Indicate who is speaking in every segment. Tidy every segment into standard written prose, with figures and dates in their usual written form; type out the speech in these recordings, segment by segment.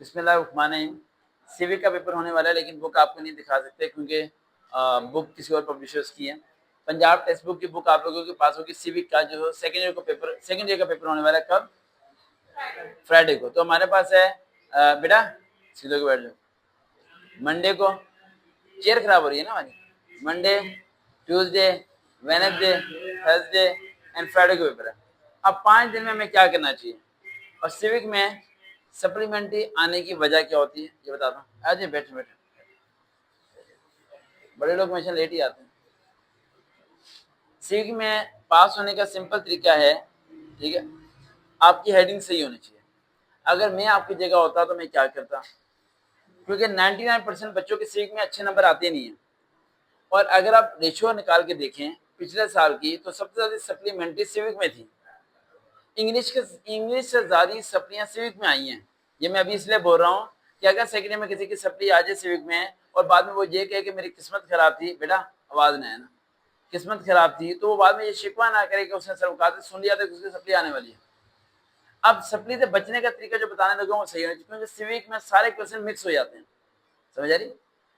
Speaker 1: बिस्मिल्लाहिर्रहमानिर्रहीम। सिविक का पेपर होने वाला है, लेकिन बुक आपको नहीं दिखा सकते क्योंकि बुक किसी और पब्लिशर्स की है। पंजाब टेक्स्ट बुक की बुक आप लोगों के पास होगी। सिविक का जो सेकेंड ईयर का पेपर होने वाला है कब? फ्राइडे को। तो हमारे पास है बेटा सीधे को बैठ जाओ। मंडे को चेयर खराब हो रही है ना हमारी। Monday, Tuesday, Wednesday, Thursday and Friday को पेपर है। अब 5 दिन में हमें क्या करना चाहिए? और सिविक में सप्लीमेंट्री आने की वजह क्या होती है ये बताता हूँ। आज बैठे बैठे बड़े लोग हमेशा लेट ही आते हैं। सिविक में पास होने का सिंपल तरीका है, ठीक है, आपकी हेडिंग सही होनी चाहिए। अगर मैं आपकी जगह होता तो मैं क्या करता, क्योंकि 99% बच्चों के सिविक में अच्छे नंबर आते नहीं है। और अगर आप रेशियो निकाल के देखें पिछले साल की, तो सबसे ज्यादा सप्लीमेंट्री सिविक में थी। इंग्लिश से ज्यादा सप्लियां सिविक में आई हैं। ये मैं अभी इसलिए बोल रहा हूँ कि अगर सेकेंड ईयर में किसी की सप्ली आ जाए सिविक में और बाद में वो ये कहे कि मेरी किस्मत खराब थी, बेटा आवाज नहीं है ना, किस्मत खराब थी, तो वो बाद में ये शिकवा ना करे कि उसने सरकार सुन लिया था कि उसकी सप्ली आने वाली है। अब सप्ली से बचने का तरीका जो बताने लगा वो सही है, क्योंकि सिविक में सारे क्वेश्चन मिक्स हो जाते हैं। समझ आ रही?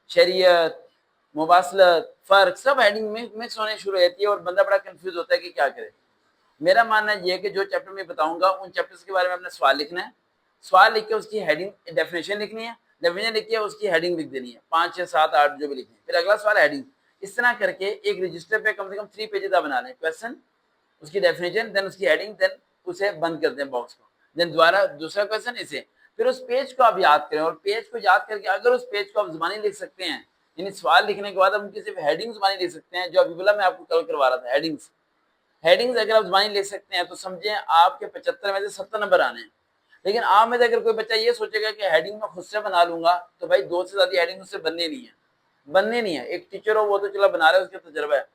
Speaker 1: शरीयत, मुबासलत, फर्क सब हेडिंग में मिक्स होने शुरू हो जाती है और बंदा बड़ा कंफ्यूज होता है कि क्या करे। मेरा मानना ये है कि जो चैप्टर में बताऊंगा उन चैप्टर्स के बारे में अपने सवाल लिखना है। सवाल लिख के उसकी हेडिंग डेफिनेशन लिखनी है, डेफिनेशन लिख के उसकी हेडिंग लिख देनी है, 5 6 7 8 जो भी लिखनी है। फिर अगला सवाल हेडिंग। इस तरह करके एक रजिस्टर पे कम से कम 3 पेजेस बना लें। क्वेश्चन, उसकी डेफिनेशन, देन उसकी हेडिंग, देन उसे बंद कर दें बॉक्स को, देन दोबारा दूसरा क्वेश्चन इसे। फिर उस पेज को आप याद करें और पेज को याद करके अगर उस पेज को आप जुबानी लिख सकते हैं, यानी सवाल लिखने के बाद आप उनकी सिर्फ हेडिंग जुबानी लिख सकते हैं, जो अभी बोला मैं आपको कल करवा रहा था। हेडिंग्स अगर आप जुबानी लिख सकते हैं तो समझें आपके 75 में से 70 नंबर आने हैं। लेकिन आप में से अगर कोई बच्चा ये सोचेगा कि हेडिंग में खुद से बना लूंगा, तो भाई 2 से ज्यादा हेडिंग उससे बनने नहीं है। एक टीचर हो वो तो चला बना रहा है, उसका तजर्बा है।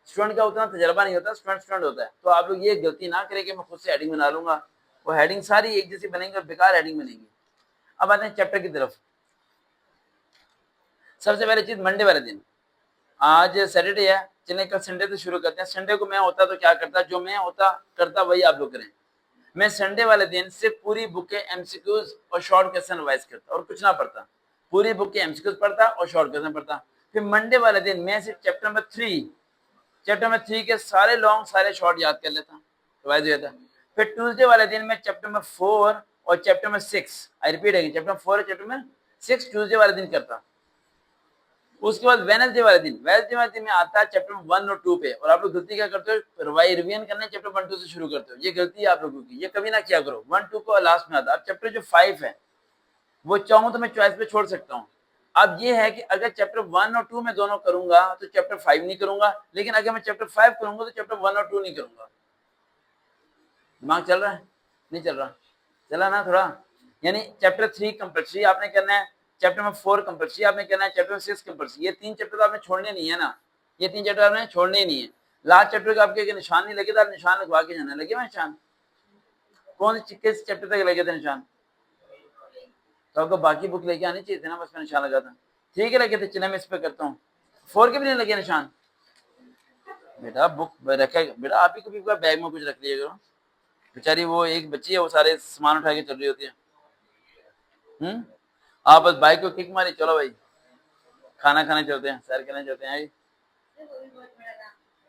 Speaker 1: स्टूडेंट का उतना तजर्बा नहीं होता, स्टूडेंट होता है। तो आप लोग ये गलती ना करें कि मैं खुद से हेडिंग बना लूंगा, वो हेडिंग सारी एक जैसी बनेंगी और बेकार हेडिंग बनेगी। अब आते हैं चैप्टर की तरफ। सबसे पहले चीज मंडे वाले दिन, आज सैटरडे है, चलिए कल संडे से शुरू करते हैं। संडे को मैं होता तो क्या करता, जो मैं होता करता वही आप लोग करें। मैं संडे वाले दिन सिर्फ पूरी बुक के एमसीक्यूज और शॉर्ट क्वेश्चन रिवाइज करता और कुछ ना पढ़ता। पूरी बुक के एमसीक्यूज पढ़ता और शॉर्ट क्वेश्चन पढ़ता। फिर मंडे वाले दिन मैं सिर्फ चैप्टर नंबर 3 के सारे लॉन्ग सारे शॉर्ट याद कर लेता, रिवाइज हो जाता। फिर ट्यूसडे वाले दिन मैं चैप्टर नंबर 4 और chapter number 6, I repeat again, chapter number 4 और चैप्टर नंबर 6 ट्यूसडे वाले दिन करता। उसके बाद वेडनेसडे वाले दिन में आता है चैप्टर 1 और 2 पे। और आप लोग गलती क्या करते हो, रिवीजन करने चैप्टर 1 2 से शुरू करते हो। ये गलती है आप लोगों की, ये कभी ना किया करो। 1 2 को लास्ट में आता है। अब चैप्टर जो 5 है वो चाहूं तो मैं चॉइस पे छोड़ सकता हूँ। अब ये है कि अगर चैप्टर 1 और 2 में दोनों करूंगा तो चैप्टर 5 नहीं करूंगा, लेकिन अगर मैं चैप्टर 5 करूंगा तो चैप्टर 1 और 2 नहीं करूंगा। दिमाग चल रहा है? नहीं चल रहा? चला ना थोड़ा। यानी चैप्टर 3 कंपल्सरी आपने करना है, चैप्टर नंबर 4 कंपल्सरी आपने करना है, चैप्टर 6 कंपल्सरी। ये 3 चैप्टर आपने छोड़ने नहीं है ना, ये 3 चैप्टर आपने छोड़ने ही नहीं है। लास्ट चैप्टर का आपके निशान नहीं लगे था, निशान लगवा के जाना। लगे हुए निशान? कौन से किस चैप्टर तक लगे थे निशान? तो आपको बाकी बुक लेके आनी चाहिए थी ना, बस मैं निशान लगा था। ठीक है लगे थे, चले मैं इस पे करता हूँ। 4 के भी नहीं लगे निशान? बेटा बुक रखा बेटा, आप ही कभी बैग में कुछ रख लिया करो। बेचारी वो एक बच्ची है, वो सारे सामान उठा के चल रही होती है। आप बस बाइक को किक मारी, चलो भाई खाना खाने चलते हैं, सैर करने चलते हैं।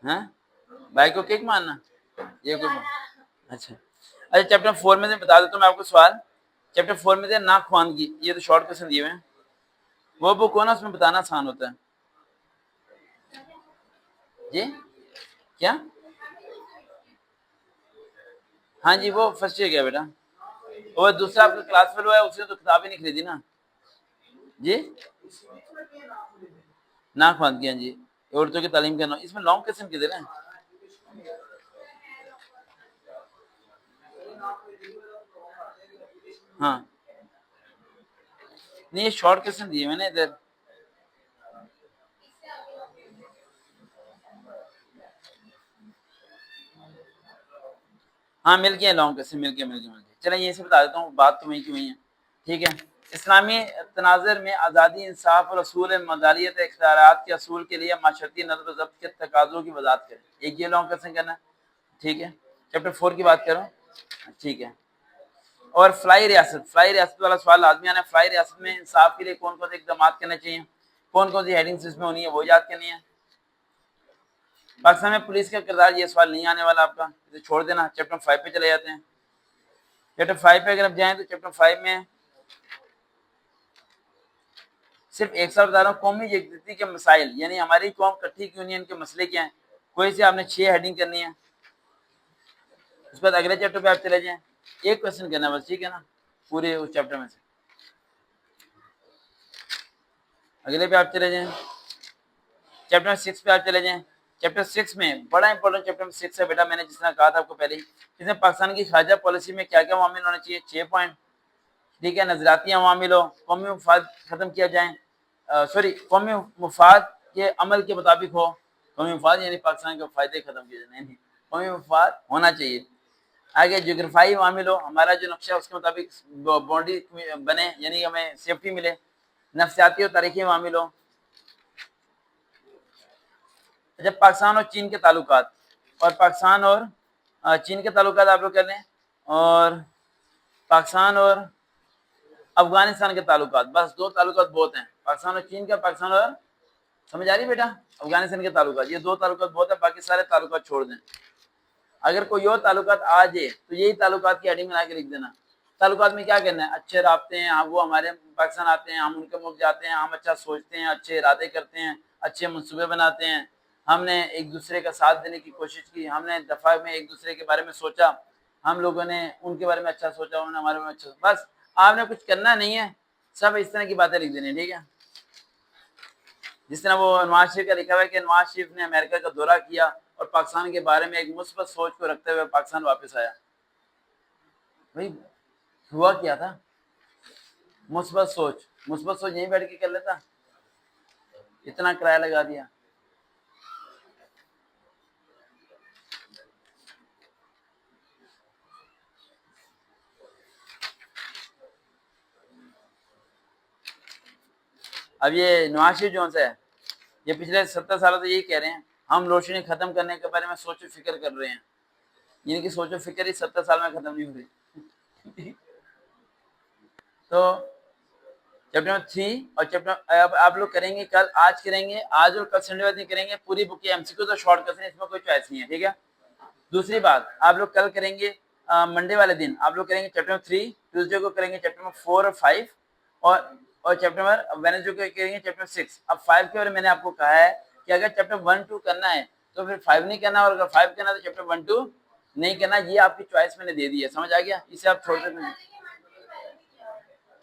Speaker 1: हाँ, बाइक को किक मारना ये कोई अच्छा। अच्छा चैप्टर 4 में से बता देता हूँ मैं आपको सवाल। चैप्टर 4 में से नाखवानगी, ये तो शॉर्ट क्वेश्चन दिए हुए हैं। वो बुक हो ना, उसमें बताना आसान होता है जी। क्या? हाँ जी, वो फर्स्ट ईयर गया बेटा। और दूसरा आपका क्लास फेलो है, उसने तो किताब ही नहीं खरीदी ना जी। नाखवानगी, हाँ जी, औरतों की तालीम का। इसमें लॉन्ग क्वेश्चन किधर है? हाँ नहीं, ये शॉर्ट क्वेश्चन दिए मैंने इधर। हाँ मिल गया, लॉन्ग क्वेश्चन मिल गया। चलिए यहीं से बता देता हूँ, बात तो वहीं की वहीं है। ठीक है, इस्लामी तनाज़ुर में आज़ादी, इंसाफ और असूल मदालियत इख्तियारात के असूल के लिए माशरती नज़र ज़ब्त के तकाज़ों की वज़ाहत करें। एक ये लॉन्ग क्वेश्चन करना है। ठीक है, चैप्टर 4 की बात करो। ठीक है, और फ्लाई रियासत वाला सवाल लाजमी आना है। फ्लाई रियासत में इंसाफ के लिए कौन कौन से इकदाम करने चाहिए, कौन कौन सी हेडिंग्स इसमें होनी है वो याद करनी है। पाकिस्तान में पुलिस का किरदार, ये सवाल नहीं आने वाला आपका, इसे छोड़ देना। चैप्टर 5 पे चले जाते हैं। चैप्टर 5 पे अगर आप जाएं तो चैप्टर 5 में सिर्फ एक सवाल बता रहा हूँ, कौमी यकजहती के मसाइल, यानी हमारी कौम इकट्ठी यूनियन के मसले क्या हैं। कोई से आपने 6 हेडिंग करनी है। उसके बाद अगले चैप्टर पे आप चले जाएं, एक क्वेश्चन करना बस, ठीक है ना, पूरे उस चैप्टर में से। अगले पे आप चले जाएं, चैप्टर 6 पे आप चले जाएं। चैप्टर 6 में बड़ा इंपॉर्टेंट चैप्टर 6 है बेटा, मैंने जिस तरह कहा था आपको पहले ही। इसमें पाकिस्तान की खारजा पॉलिसी में क्या क्या मामिल होने चाहिए, 6 पॉइंट, ठीक है। नजराती मामिल हो, कौमी मफाद खत्म किया जाए, सॉरी कौमी मफाद के अमल के मुताबिक हो। कौमी मफाद यानी पाकिस्तान के फायदे खत्म किए जाए, नहीं, कौमी मफाद होना चाहिए। आगे जोग्राफाई मामिल हो, हमारा जो नक्शा उसके मुताबिक बाउंड्री बने, यानी हमें सेफ्टी मिले। नफ्सियाती और तारीखी मामिल हो। जब पाकिस्तान और चीन के ताल्लुकात, और पाकिस्तान और चीन के ताल्लुकात आप लोग कर लें, और पाकिस्तान और अफगानिस्तान के ताल्लुकात, बस 2 ताल्लुकात बहुत हैं, पाकिस्तान और चीन का, पाकिस्तान और, समझ आ रही बेटा, अफगानिस्तान के ताल्लुकात, ये 2 ताल्लुकात बहुत है, बाकी सारे ताल्लुकात छोड़ दें। अगर कोई और ताल्लुकात आ जाए तो यही ताल्लुकात की हेडिंग बना के लिख देना। ताल्लुकात में क्या करना है, अच्छे राब्ते हैं, हम वो हमारे पाकिस्तान आते हैं, हम उनके मुल्क जाते हैं, हम अच्छा सोचते हैं, अच्छे इरादे करते हैं, अच्छे मंसूबे बनाते हैं, हमने एक दूसरे का साथ देने की कोशिश की, हमने दफा में एक दूसरे के बारे में सोचा, हम लोगों ने उनके बारे में अच्छा सोचा, उन्होंने हमारे बारे में अच्छा, बस आपने कुछ करना नहीं है, सब इस तरह की बातें लिख देनी, ठीक है। जिस तरह वो नवाज शरीफ का लिखा हुआ है कि नवाज शरीफ ने अमेरिका का दौरा किया और पाकिस्तान के बारे में एक मुस्बत सोच को रखते हुए पाकिस्तान वापस आया। भाई हुआ क्या था, मुस्बत सोच यहीं बैठ के कर लेता, इतना किराया लगा दिया। अब ये नवाज शरीफ जो है, ये पिछले 70 सालों से यही कह रहे हैं, हम रोशनी खत्म करने के बारे में सोचो फिक्र कर रहे हैं, यानी कि सोचो फिक्र ही 70 साल में खत्म नहीं हो रही। तो चैप्टर 3 और चैप्टर अब आप लोग करेंगे कल, आज करेंगे, आज और कल संडे वाले दिन करेंगे पूरी बुक के एमसीक्यू, तो शॉर्ट क्वेश्चन, इसमें कोई चॉइस नहीं है, ठीक है। दूसरी बात, आप लोग कल करेंगे मंडे वाले दिन आप लोग करेंगे चैप्टर 3, ट्यूसडे को करेंगे चैप्टर 4 और 5, और चैप्टर वेडनेसडे को करेंगे चैप्टर 6। अब 5 के बारे में मैंने आपको कहा है कि अगर चैप्टर 1 2 करना है तो फिर 5 नहीं करना, और अगर 5 करना है तो चैप्टर 1 2 नहीं करना, ये आपकी चॉइस मैंने दे दी है, समझ आ गया, इसे आप छोड़ सकते,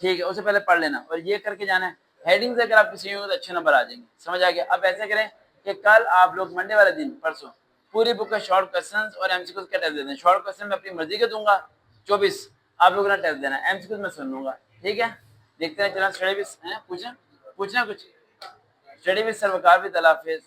Speaker 1: ठीक है, उससे पहले पढ़ लेना और ये करके जाना है। हेडिंग से अगर आप किसी में तो अच्छे नंबर आ जाएंगे, समझ आ गया। अब ऐसे करें कि कल आप लोग मंडे वाले दिन, परसों, पूरी बुक का शॉर्ट क्वेश्चंस और एमसीक्यूज का टेस्ट दे दें। शॉर्ट क्वेश्चन मैं अपनी मर्जी के दूंगा 24, आप लोगों ने टेस्ट देना है, एमसीक्यूज मैं सुन लूंगा, ठीक है। देखते हैं, चला स्टडी भी पूछना कुछ स्टडी भी सर वकार भी, तला हाफिज।